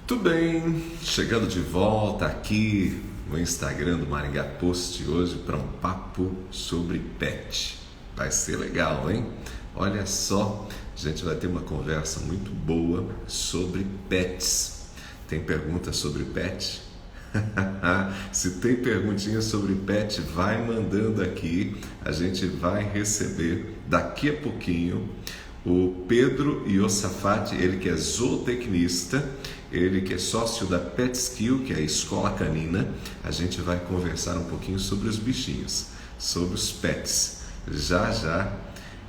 Tudo bem, chegando de volta aqui no Instagram do Maringá Post hoje para um papo sobre pet. Vai ser legal, hein? Olha só, a gente vai ter uma conversa muito boa sobre pets. Tem pergunta sobre pet? Se tem perguntinha sobre pet, vai mandando aqui. A gente vai receber daqui a pouquinho o Pedro Iosafat, ele que é zootecnista, ele que é sócio da PetSkill, que é a escola canina. A gente vai conversar um pouquinho sobre os bichinhos, sobre os pets. Já já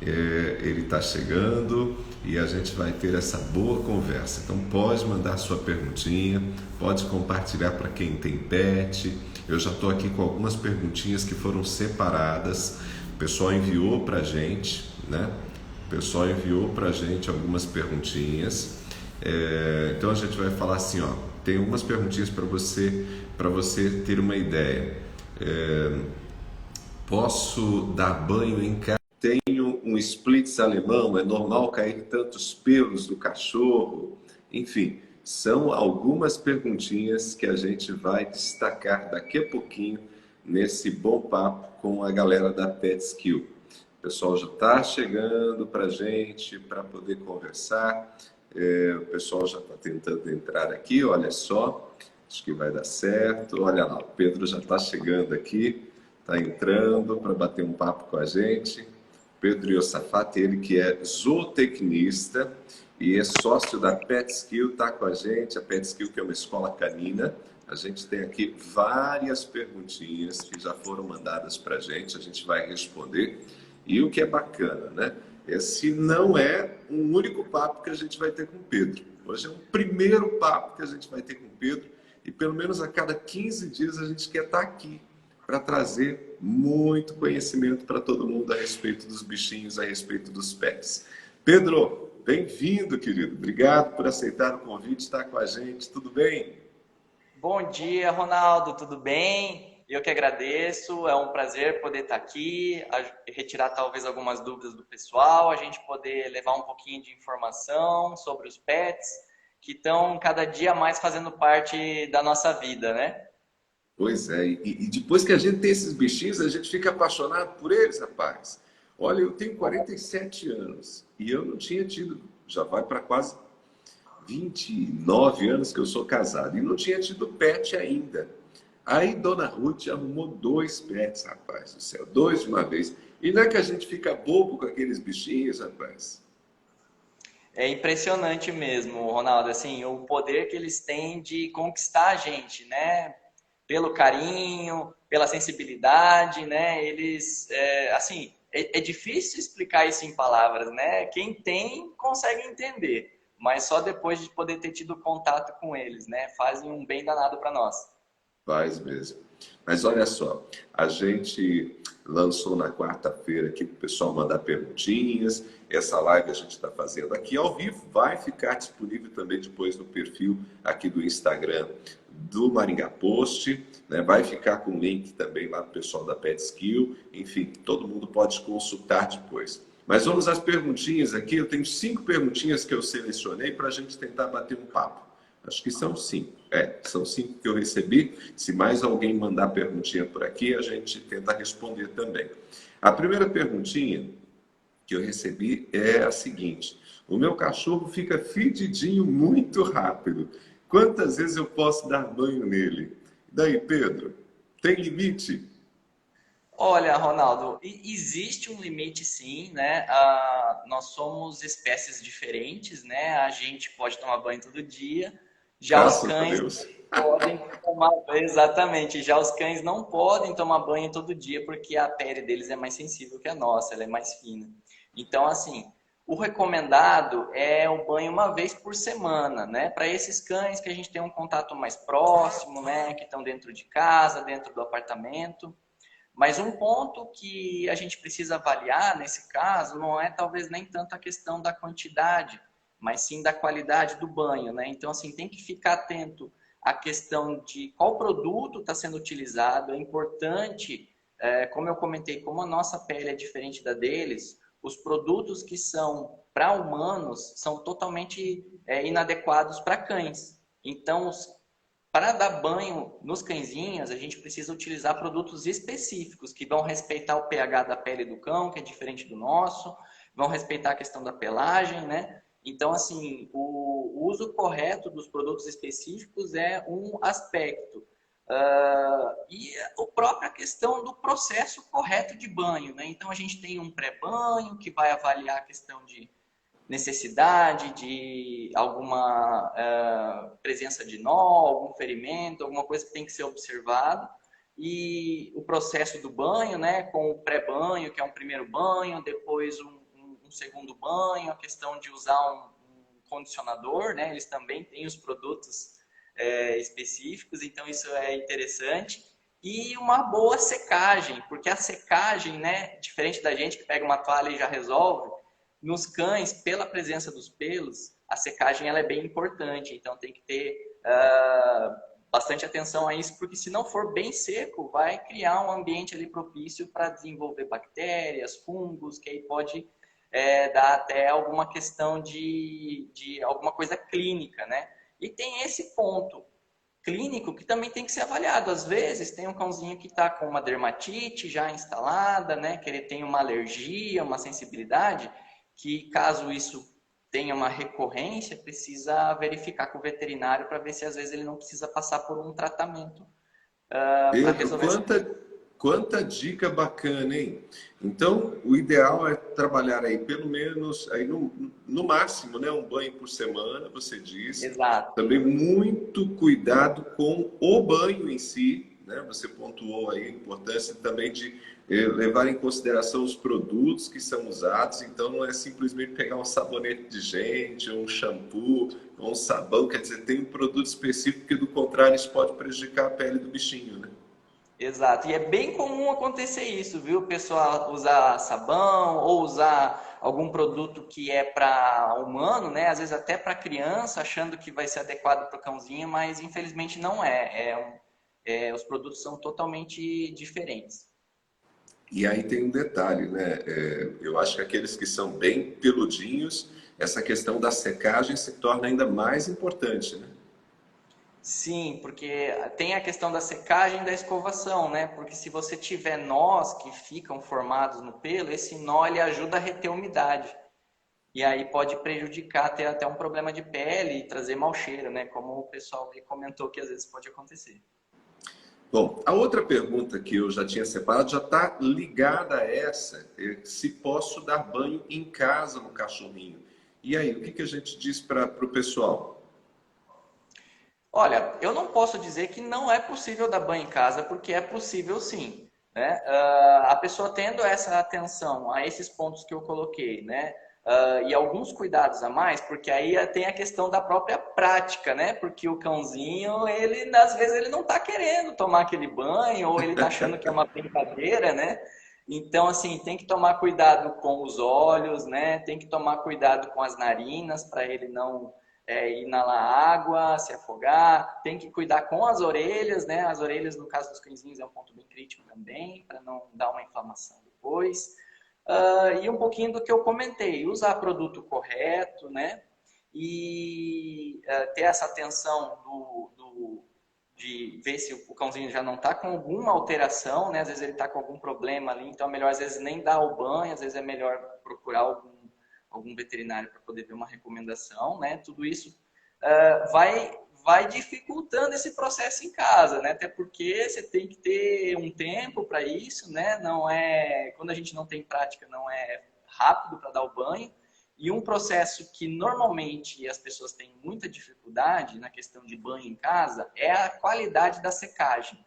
ele está chegando e a gente vai ter essa boa conversa. Então pode mandar sua perguntinha, pode compartilhar para quem tem pet. Eu já estou aqui com algumas perguntinhas que foram separadas. O pessoal enviou para a gente, né? O pessoal enviou para a gente algumas perguntinhas. Então a gente vai falar assim, ó, tem algumas perguntinhas para você ter uma ideia. Posso dar banho em casa? Tenho um Spitz alemão, é normal cair tantos pelos do cachorro? Enfim, são algumas perguntinhas que a gente vai destacar daqui a pouquinho nesse bom papo com a galera da PetSkill. O pessoal já está chegando para a gente para poder conversar. O pessoal já está tentando entrar aqui, olha só. Acho que vai dar certo. Olha lá, o Pedro já está chegando aqui, está entrando para bater um papo com a gente. Pedro Iosafat, ele que é zootecnista e é sócio da PetSkill, está com a gente. A PetSkill que é uma escola canina. A gente tem aqui várias perguntinhas que já foram mandadas para a gente vai responder. E o que é bacana, né? Esse não é um único papo que a gente vai ter com o Pedro. Hoje é um primeiro papo que a gente vai ter com o Pedro e pelo menos a cada 15 dias a gente quer estar aqui para trazer muito conhecimento para todo mundo a respeito dos bichinhos, a respeito dos pets. Pedro, bem-vindo, querido. Obrigado por aceitar o convite, estar com a gente. Tudo bem? Bom dia, Ronaldo, tudo bem? Eu que agradeço, é um prazer poder estar aqui, retirar talvez algumas dúvidas do pessoal, a gente poder levar um pouquinho de informação sobre os pets que estão cada dia mais fazendo parte da nossa vida, né? Pois é, e depois que a gente tem esses bichinhos, a gente fica apaixonado por eles, rapaz. Olha, eu tenho 47 anos e eu não tinha tido, já vai para quase 29 anos que eu sou casado e não tinha tido pet ainda. Aí Dona Ruth arrumou 2 pets, rapaz do céu, 2 de uma vez. E não é que a gente fica bobo com aqueles bichinhos, rapaz? É impressionante mesmo, Ronaldo, assim, o poder que eles têm de conquistar a gente, né? Pelo carinho, pela sensibilidade, né? Eles, assim, é difícil explicar isso em palavras, né? Quem tem consegue entender, mas só depois de poder ter tido contato com eles, né? Fazem um bem danado para nós. Faz mesmo. Mas olha só, a gente lançou na quarta-feira aqui para o pessoal mandar perguntinhas. Essa live a gente está fazendo aqui ao vivo, vai ficar disponível também depois no perfil aqui do Instagram do Maringá Post, né? Vai ficar com o link também lá do pessoal da PetSkill. Enfim, todo mundo pode consultar depois. Mas vamos às perguntinhas aqui. Eu tenho 5 perguntinhas que eu selecionei para a gente tentar bater um papo. Acho que são 5. São 5 que eu recebi. Se mais alguém mandar perguntinha por aqui, a gente tenta responder também. A primeira perguntinha que eu recebi é a seguinte: o meu cachorro fica fedidinho muito rápido. Quantas vezes eu posso dar banho nele? E daí, Pedro? Tem limite? Olha, Ronaldo, existe um limite sim, né? Nós somos espécies diferentes, né? A gente pode tomar banho todo dia, já os Graças a cães Deus. podem tomar, exatamente, já os cães não podem tomar banho todo dia porque a pele deles é mais sensível que a nossa, ela é mais fina. Então, assim, o recomendado é o banho uma vez por semana, né? Para esses cães que a gente tem um contato mais próximo, né? Que estão dentro de casa, dentro do apartamento. Mas um ponto que a gente precisa avaliar nesse caso não é talvez nem tanto a questão da quantidade, mas sim da qualidade do banho, né? Então, assim, tem que ficar atento à questão de qual produto está sendo utilizado. É importante, como eu comentei, como a nossa pele é diferente da deles, os produtos que são para humanos são totalmente inadequados para cães. Então, para dar banho nos cãezinhos, a gente precisa utilizar produtos específicos que vão respeitar o pH da pele do cão, que é diferente do nosso, vão respeitar a questão da pelagem, né? Então, assim, o uso correto dos produtos específicos é um aspecto. E a própria questão do processo correto de banho, né? Então, a gente tem um pré-banho que vai avaliar a questão de necessidade de alguma presença de nó, algum ferimento, alguma coisa que tem que ser observado. E o processo do banho, né, com o pré-banho, que é um primeiro banho, depois um segundo banho, a questão de usar um condicionador, né, eles também têm os produtos específicos, então isso é interessante. E uma boa secagem, porque a secagem, né, diferente da gente que pega uma toalha e já resolve, nos cães, pela presença dos pelos, a secagem ela é bem importante. Então tem que ter bastante atenção a isso, porque se não for bem seco, vai criar um ambiente ali propício para desenvolver bactérias, fungos, que aí pode dar até alguma questão de alguma coisa clínica, né? E tem esse ponto clínico que também tem que ser avaliado. Às vezes tem um cãozinho que está com uma dermatite já instalada, né? Que ele tem uma alergia, uma sensibilidade, que caso isso tenha uma recorrência, precisa verificar com o veterinário para ver se às vezes ele não precisa passar por um tratamento para Pedro, resolver essa. quanta dica bacana, hein? Então, o ideal é trabalhar aí pelo menos, aí no máximo, né, um banho por semana, você disse. Exato. Também muito cuidado com o banho em si, né? Você pontuou aí a importância também de levar em consideração os produtos que são usados. Então, não é simplesmente pegar um sabonete de gente, um shampoo, ou um sabão. Quer dizer, tem um produto específico que, do contrário, isso pode prejudicar a pele do bichinho, né? Exato. E é bem comum acontecer isso, viu? O pessoal usar sabão ou usar algum produto que é para humano, né? Às vezes até para criança, achando que vai ser adequado para o cãozinho, mas infelizmente não é. Os produtos são totalmente diferentes. E aí tem um detalhe, né? Eu acho que aqueles que são bem peludinhos, essa questão da secagem se torna ainda mais importante, né? Sim, porque tem a questão da secagem e da escovação, né? Porque se você tiver nós que ficam formados no pelo, esse nó ele ajuda a reter umidade. E aí pode prejudicar, ter até um problema de pele e trazer mau cheiro, né? Como o pessoal aí comentou que às vezes pode acontecer. Bom, a outra pergunta que eu já tinha separado já está ligada a essa, se posso dar banho em casa no cachorrinho. E aí, o que que a gente diz para o pessoal? Olha, eu não posso dizer que não é possível dar banho em casa, porque é possível sim, né? A pessoa tendo essa atenção a esses pontos que eu coloquei, né? E alguns cuidados a mais, porque aí tem a questão da própria prática, né? Porque o cãozinho, ele às vezes ele não está querendo tomar aquele banho, ou ele está achando que é uma brincadeira, né? Então, assim, tem que tomar cuidado com os olhos, né? Tem que tomar cuidado com as narinas para ele não inalar água, se afogar, tem que cuidar com as orelhas, né? As orelhas, no caso dos cãezinhos, é um ponto bem crítico também, para não dar uma inflamação depois. E um pouquinho do que eu comentei, usar produto correto, né? E ter essa atenção de ver se o cãozinho já não está com alguma alteração, né? Às vezes ele está com algum problema ali, então é melhor às vezes nem dar o banho, às vezes é melhor procurar algum veterinário para poder ver uma recomendação, né? Tudo isso vai dificultando esse processo em casa, né? Até porque você tem que ter um tempo para isso, né? Não é, quando a gente não tem prática, não é rápido para dar o banho. E um processo que normalmente as pessoas têm muita dificuldade na questão de banho em casa é a qualidade da secagem,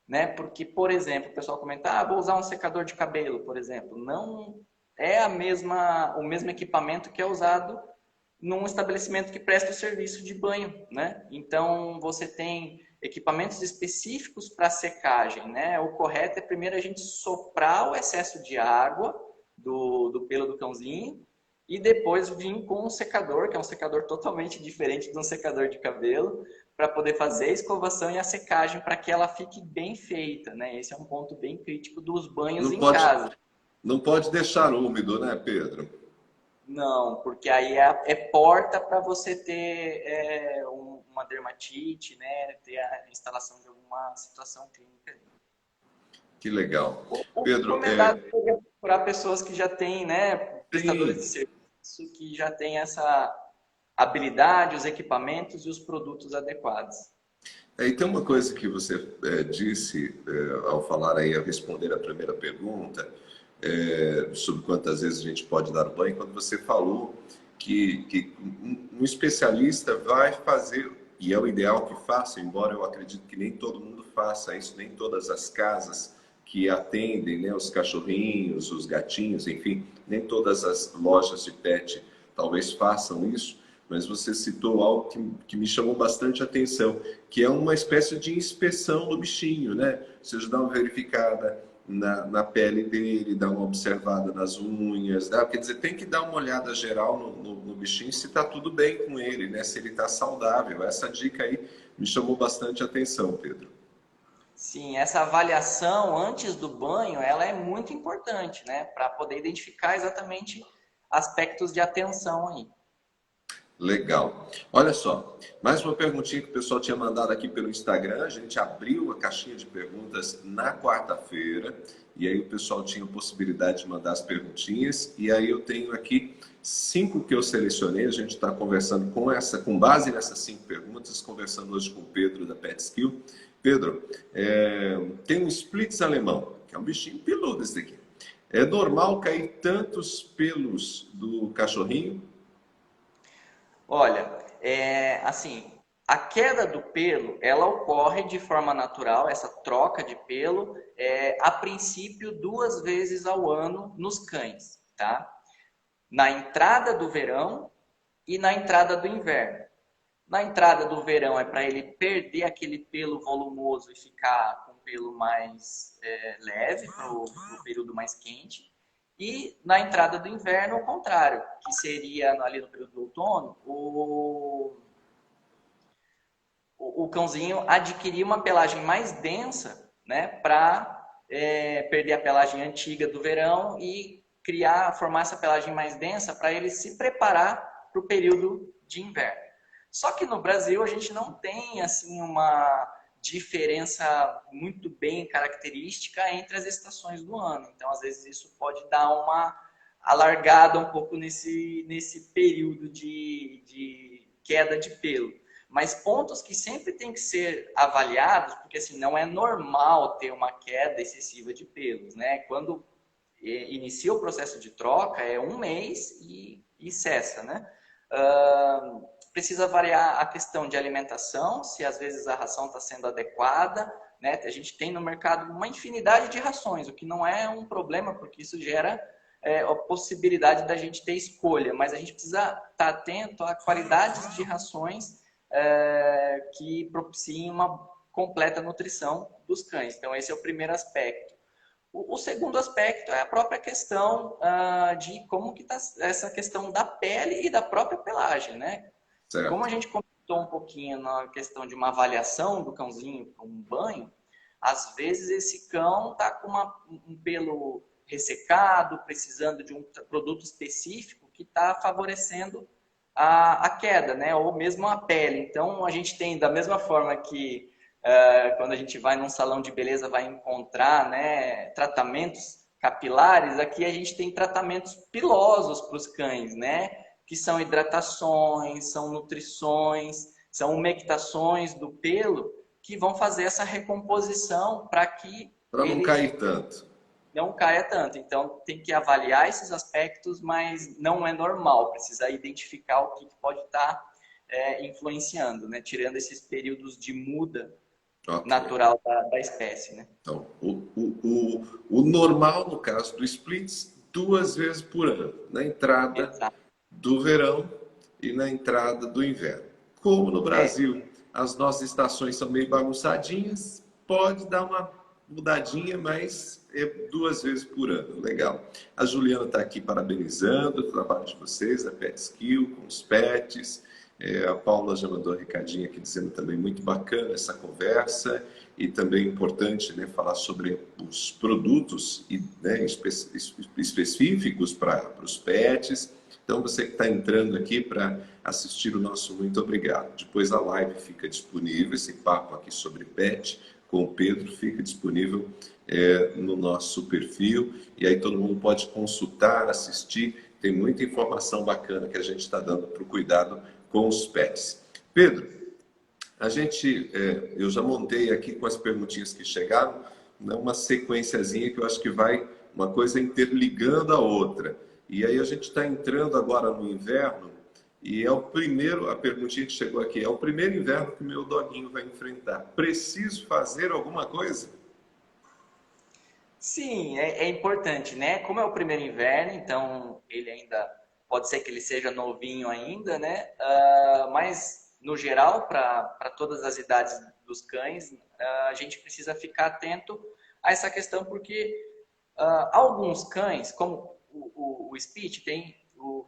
né? Porque, por exemplo, o pessoal comenta, vou usar um secador de cabelo, por exemplo. Não é o mesmo equipamento que é usado num estabelecimento que presta o serviço de banho, né? Então, você tem equipamentos específicos para secagem, né? O correto é primeiro a gente soprar o excesso de água do pelo do cãozinho e depois vir com um secador, que é um secador totalmente diferente de um secador de cabelo, para poder fazer a escovação e a secagem para que ela fique bem feita, né? Esse é um ponto bem crítico dos banhos Não em pode, casa. não pode deixar úmido, né, Pedro? Não, porque aí é porta para você ter uma dermatite, né? Ter a instalação de alguma situação clínica ali. Que legal. O Pedro, recomendado seria procurar pessoas que já têm, né? Prestadores de sim. serviço que já têm essa habilidade, os equipamentos e os produtos adequados. E tem uma coisa que você disse ao falar aí, ao responder a primeira pergunta, sobre quantas vezes a gente pode dar banho, quando você falou que um especialista vai fazer, e é o ideal que faça, embora eu acredito que nem todo mundo faça isso, nem todas as casas que atendem, né, os cachorrinhos, os gatinhos, enfim, nem todas as lojas de pet talvez façam isso, mas você citou algo que me chamou bastante atenção, que é uma espécie de inspeção do bichinho, né? Você dá uma verificada na pele dele, dá uma observada nas unhas, quer dizer, tem que dar uma olhada geral no bichinho se está tudo bem com ele, né? Se ele está saudável. Essa dica aí me chamou bastante atenção, Pedro. Sim, essa avaliação antes do banho, ela é muito importante, né? Para poder identificar exatamente aspectos de atenção aí. Legal. Olha só, mais uma perguntinha que o pessoal tinha mandado aqui pelo Instagram. A gente abriu a caixinha de perguntas na quarta-feira e aí o pessoal tinha a possibilidade de mandar as perguntinhas. E aí eu tenho aqui 5 que eu selecionei. A gente está conversando com base nessas 5 perguntas, conversando hoje com o Pedro da Pet Skill. Pedro, tem um Splitz alemão, que é um bichinho peludo esse daqui. É normal cair tantos pelos do cachorrinho? Olha, assim, a queda do pelo, ela ocorre de forma natural, essa troca de pelo, a princípio 2 vezes ao ano nos cães, tá? Na entrada do verão e na entrada do inverno. Na entrada do verão é para ele perder aquele pelo volumoso e ficar com o pelo mais leve para o período mais quente. E na entrada do inverno, o contrário, que seria ali no período do outono, o cãozinho adquirir uma pelagem mais densa, né, para perder a pelagem antiga do verão e formar essa pelagem mais densa para ele se preparar para o período de inverno. Só que no Brasil a gente não tem assim uma diferença muito bem característica entre as estações do ano. Então, às vezes, isso pode dar uma alargada um pouco nesse período de queda de pelo. Mas pontos que sempre tem que ser avaliados, porque assim, não é normal ter uma queda excessiva de pelos, né? Quando inicia o processo de troca, é 1 mês e cessa, né? Precisa variar a questão de alimentação, se às vezes a ração está sendo adequada, né? A gente tem no mercado uma infinidade de rações, o que não é um problema, porque isso gera a possibilidade da gente ter escolha, mas a gente precisa estar atento à qualidade de rações que propiciem uma completa nutrição dos cães. Então, esse é o primeiro aspecto. O segundo aspecto é a própria questão de como que está essa questão da pele e da própria pelagem, né? Como a Certo. gente comentou um pouquinho na questão de uma avaliação do cãozinho para um banho, às vezes esse cão está com um pelo ressecado, precisando de um produto específico que está favorecendo a queda, né? Ou mesmo a pele. Então, a gente tem, da mesma forma que quando a gente vai num salão de beleza, vai encontrar, né, tratamentos capilares, aqui a gente tem tratamentos pilosos para os cães, né? Que são hidratações, são nutrições, são umectações do pelo, que vão fazer essa recomposição para que Para não ele cair tanto. não caia tanto. Então, tem que avaliar esses aspectos, mas não é normal. Precisa identificar o que pode estar influenciando, né? Tirando esses períodos de muda Ok. natural da espécie, né? Então, o normal, no caso do Splits, 2 vezes por ano. Na entrada Exato. do verão e na entrada do inverno. Como no Brasil as nossas estações são meio bagunçadinhas, pode dar uma mudadinha, mas é 2 vezes por ano. Legal. A Juliana está aqui parabenizando o trabalho de vocês, a Pet Skill, com os pets. A Paula já mandou um recadinho aqui dizendo também muito bacana essa conversa e também importante, né, falar sobre os produtos, né, específicos para os pets. Então, você que está entrando aqui para assistir o nosso muito obrigado. Depois a live fica disponível, esse papo aqui sobre pet com o Pedro fica disponível no nosso perfil. E aí todo mundo pode consultar, assistir. Tem muita informação bacana que a gente está dando para o cuidado com os pets. Pedro, eu já montei aqui com as perguntinhas que chegaram, né, uma sequenciazinha que eu acho que vai uma coisa interligando a outra. E aí a gente está entrando agora no inverno e a perguntinha que chegou aqui, é o primeiro inverno que o meu doguinho vai enfrentar. Preciso fazer alguma coisa? Sim, é importante, né? Como é o primeiro inverno, então ele ainda pode ser que ele seja novinho ainda, né? Mas no geral, para todas as idades dos cães, a gente precisa ficar atento a essa questão, porque alguns cães, como o Spitz,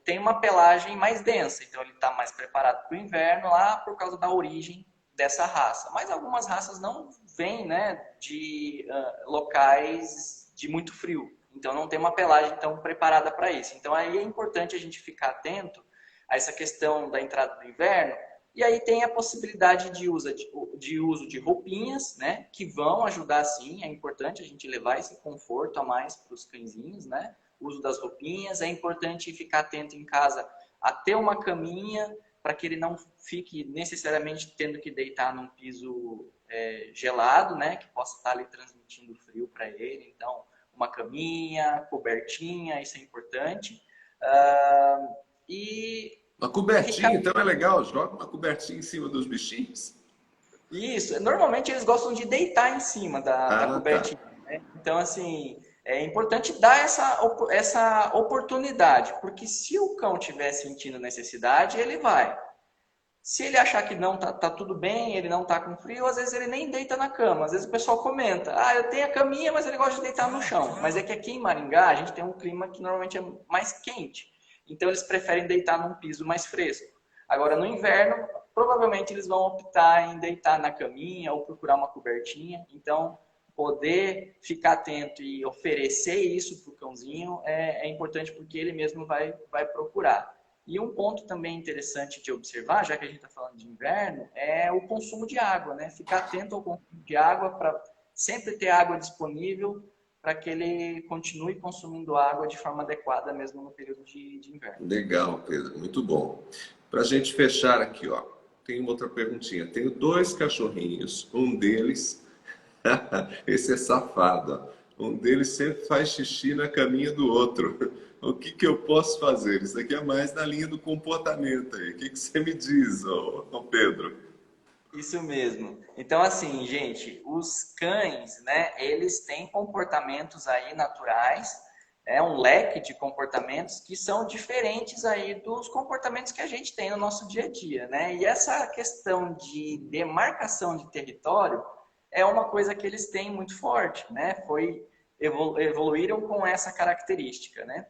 tem uma pelagem mais densa, então ele está mais preparado para o inverno lá por causa da origem dessa raça. Mas algumas raças não vêm, né, de locais de muito frio, então não tem uma pelagem tão preparada para isso. Então aí é importante a gente ficar atento a essa questão da entrada do inverno. E aí tem a possibilidade de uso de roupinhas, né, que vão ajudar sim. É importante a gente levar esse conforto a mais para os cãezinhos, né? O uso das roupinhas. É importante ficar atento em casa a ter uma caminha para que ele não fique necessariamente tendo que deitar num piso gelado, né, que possa estar ali transmitindo frio para ele. Então, uma caminha, cobertinha, isso é importante. E Uma cobertinha, então é legal. Joga uma cobertinha em cima dos bichinhos. Isso, normalmente eles gostam de deitar em cima da Ah, tá. cobertinha, né? Então, assim, é importante dar essa oportunidade, porque se o cão estiver sentindo necessidade, ele vai. Se ele achar que não, tá tudo bem, ele não tá com frio, às vezes ele nem deita na cama. Às vezes o pessoal comenta, eu tenho a caminha, mas ele gosta de deitar no chão. Mas é que aqui em Maringá a gente tem um clima que normalmente é mais quente. Então eles preferem deitar num piso mais fresco. Agora no inverno, provavelmente eles vão optar em deitar na caminha ou procurar uma cobertinha. Então poder ficar atento e oferecer isso para o cãozinho é importante, porque ele mesmo vai procurar. E um ponto também interessante de observar, já que a gente está falando de inverno, é o consumo de água, né? Ficar atento ao consumo de água para sempre ter água disponível para que ele continue consumindo água de forma adequada mesmo no período de inverno. Legal, Pedro. Muito bom. Para a gente fechar aqui, ó, tem uma outra perguntinha. Tenho 2 cachorrinhos. Um deles, esse é safado, ó. Um deles sempre faz xixi na caminha do outro. O que eu posso fazer? Isso aqui é mais na linha do comportamento aí. O que você me diz, ô Pedro? Isso mesmo. Então, assim, gente, os cães, né, eles têm comportamentos aí naturais, um leque de comportamentos que são diferentes aí dos comportamentos que a gente tem no nosso dia a dia, né? E essa questão de demarcação de território é uma coisa que eles têm muito forte, né? Evoluíram com essa característica, né?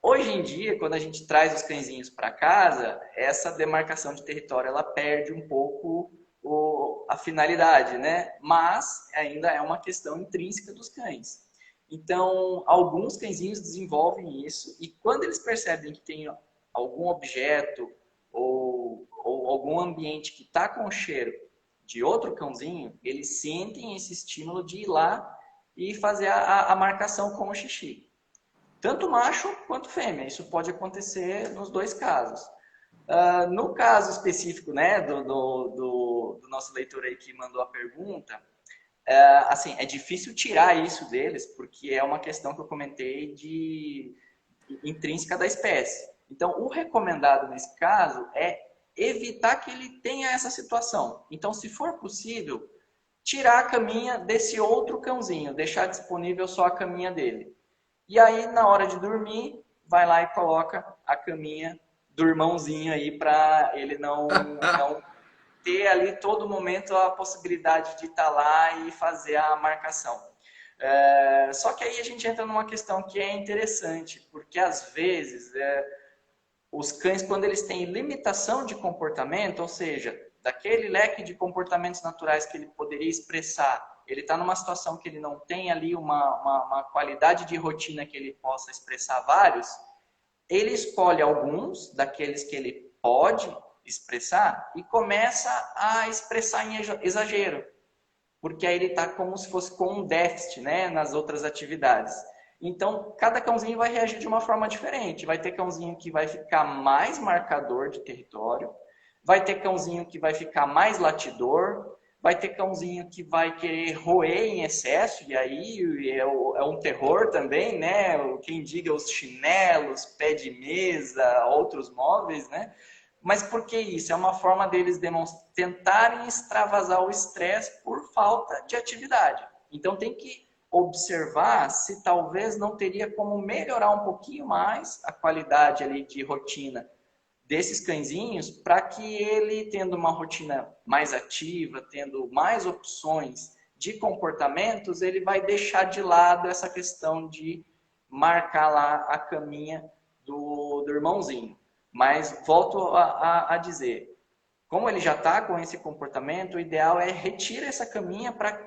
Hoje em dia, quando a gente traz os cãezinhos para casa, essa demarcação de território ela perde um pouco a finalidade, né? Mas ainda é uma questão intrínseca dos cães. Então, alguns cãezinhos desenvolvem isso e quando eles percebem que tem algum objeto ou algum ambiente que está com cheiro de outro cãozinho, eles sentem esse estímulo de ir lá e fazer a marcação com o xixi. Tanto macho quanto fêmea. Isso pode acontecer nos dois casos. No caso específico, né, do nosso leitor aí que mandou a pergunta, assim, é difícil tirar isso deles, porque é uma questão que eu comentei de intrínseca da espécie. Então, o recomendado nesse caso é evitar que ele tenha essa situação. Então, se for possível, tirar a caminha desse outro cãozinho, deixar disponível só a caminha dele. E aí, na hora de dormir, vai lá e coloca a caminha do irmãozinho aí para ele não ter ali todo momento a possibilidade de estar lá e fazer a marcação. Só que aí a gente entra numa questão que é interessante, porque às vezes os cães, quando eles têm limitação de comportamento, ou seja, daquele leque de comportamentos naturais que ele poderia expressar, ele está numa situação que ele não tem ali uma qualidade de rotina que ele possa expressar vários, ele escolhe alguns daqueles que ele pode expressar e começa a expressar em exagero, porque aí ele está como se fosse com um déficit, né, nas outras atividades. Então, cada cãozinho vai reagir de uma forma diferente. Vai ter cãozinho que vai ficar mais marcador de território, vai ter cãozinho que vai ficar mais latidor, vai ter cãozinho que vai querer roer em excesso, e aí é um terror também, né? Quem diga os chinelos, pé de mesa, outros móveis, né? Mas por que isso? É uma forma deles tentarem extravasar o estresse por falta de atividade. Então tem que observar se talvez não teria como melhorar um pouquinho mais a qualidade ali de rotina desses cãezinhos, para que ele, tendo uma rotina mais ativa, tendo mais opções de comportamentos, ele vai deixar de lado essa questão de marcar lá a caminha do irmãozinho. Mas volto a dizer, como ele já está com esse comportamento, o ideal é retirar essa caminha para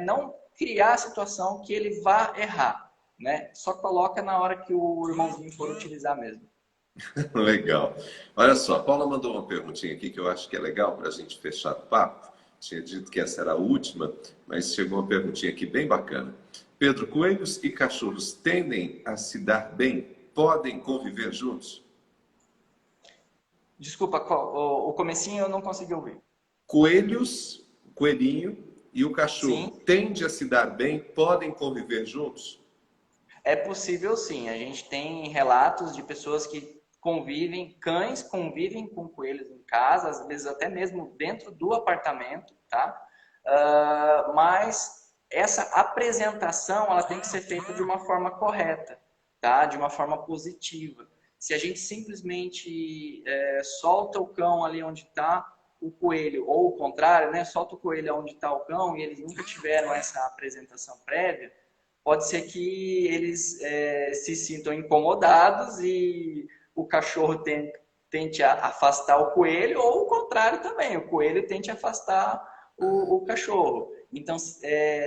não criar a situação que ele vá errar, né? Só coloca na hora que o irmãozinho for utilizar mesmo. Legal. Olha só, a Paula mandou uma perguntinha aqui que eu acho que é legal para a gente fechar o papo. Tinha dito que essa era a última, mas chegou uma perguntinha aqui bem bacana. Pedro, coelhos e cachorros tendem a se dar bem? Podem conviver juntos? Desculpa, o comecinho eu não consegui ouvir. Coelhos, o coelhinho e o cachorro Sim, tendem a se dar bem? Podem conviver juntos? é possível sim. A gente tem relatos de pessoas que convivem, cães convivem com coelhos em casa, às vezes até mesmo dentro do apartamento, tá? Mas essa apresentação ela tem que ser feita de uma forma correta, tá? De uma forma positiva. Se a gente simplesmente solta o cão ali onde está o coelho, ou o contrário, né? Solta o coelho onde está o cão e eles nunca tiveram essa apresentação prévia, pode ser que eles se sintam incomodados e o cachorro tente afastar o coelho, ou o contrário também, o coelho tente afastar o cachorro. Então,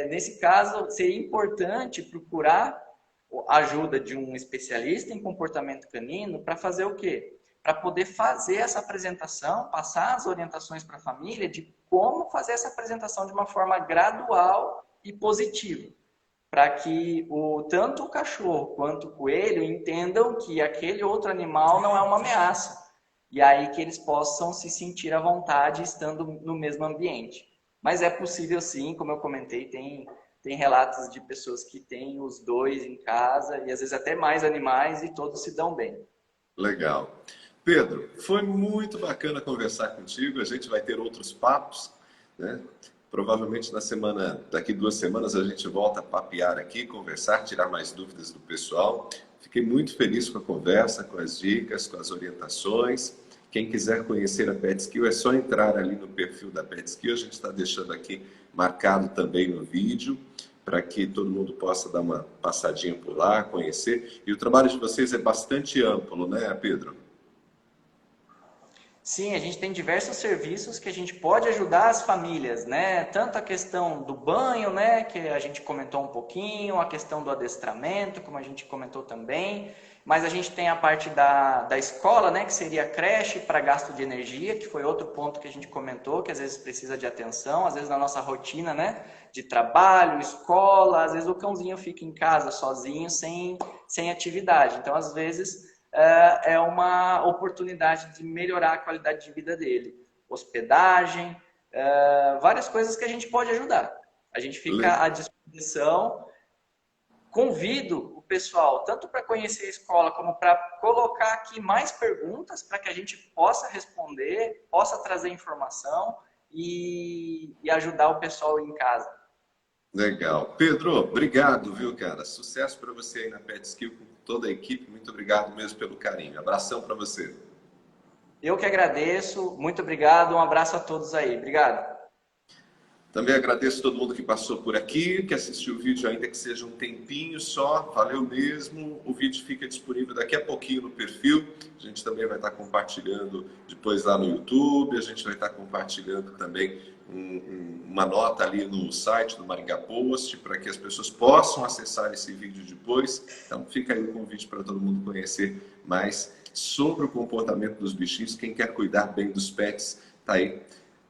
nesse caso, seria importante procurar a ajuda de um especialista em comportamento canino para fazer o quê? Para poder fazer essa apresentação, passar as orientações para a família de como fazer essa apresentação de uma forma gradual e positiva, para que tanto o cachorro quanto o coelho entendam que aquele outro animal não é uma ameaça. E aí que eles possam se sentir à vontade estando no mesmo ambiente. Mas é possível sim, como eu comentei, tem relatos de pessoas que têm os dois em casa, e às vezes até mais animais, e todos se dão bem. Legal. Pedro, foi muito bacana conversar contigo. A gente vai ter outros papos, né? Provavelmente daqui 2 semanas, a gente volta a papear aqui, conversar, tirar mais dúvidas do pessoal. Fiquei muito feliz com a conversa, com as dicas, com as orientações. Quem quiser conhecer a PetSkill, é só entrar ali no perfil da PetSkill. A gente está deixando aqui marcado também no vídeo, para que todo mundo possa dar uma passadinha por lá, conhecer. E o trabalho de vocês é bastante amplo, né, Pedro? Sim, a gente tem diversos serviços que a gente pode ajudar as famílias, né? Tanto a questão do banho, né, que a gente comentou um pouquinho, a questão do adestramento, como a gente comentou também, mas a gente tem a parte da escola, né, que seria a creche para gasto de energia, que foi outro ponto que a gente comentou, que às vezes precisa de atenção, às vezes na nossa rotina, né, de trabalho, escola, às vezes o cãozinho fica em casa sozinho, sem atividade. Então, às vezes é uma oportunidade de melhorar a qualidade de vida dele. Hospedagem, várias coisas que a gente pode ajudar. A gente fica à disposição. Convido o pessoal, tanto para conhecer a escola, como para colocar aqui mais perguntas, para que a gente possa responder, possa trazer informação e ajudar o pessoal em casa. Legal. Pedro, obrigado, viu, cara? Sucesso para você aí na PetSkill, com toda a equipe. Muito obrigado mesmo pelo carinho. Abração para você. Eu que agradeço. Muito obrigado. Um abraço a todos aí. Obrigado. Também agradeço todo mundo que passou por aqui, que assistiu o vídeo, ainda que seja um tempinho só, valeu mesmo. O vídeo fica disponível daqui a pouquinho no perfil. A gente também vai estar compartilhando depois lá no YouTube, a gente vai estar compartilhando também uma nota ali no site do Maringá Post, para que as pessoas possam acessar esse vídeo depois. Então fica aí o convite para todo mundo conhecer mais sobre o comportamento dos bichinhos. Quem quer cuidar bem dos pets, tá aí.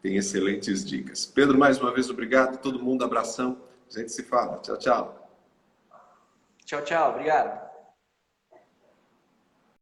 Tem excelentes dicas. Pedro, mais uma vez, obrigado. Todo mundo, abração. A gente se fala. Tchau, tchau. Tchau, tchau. Obrigado.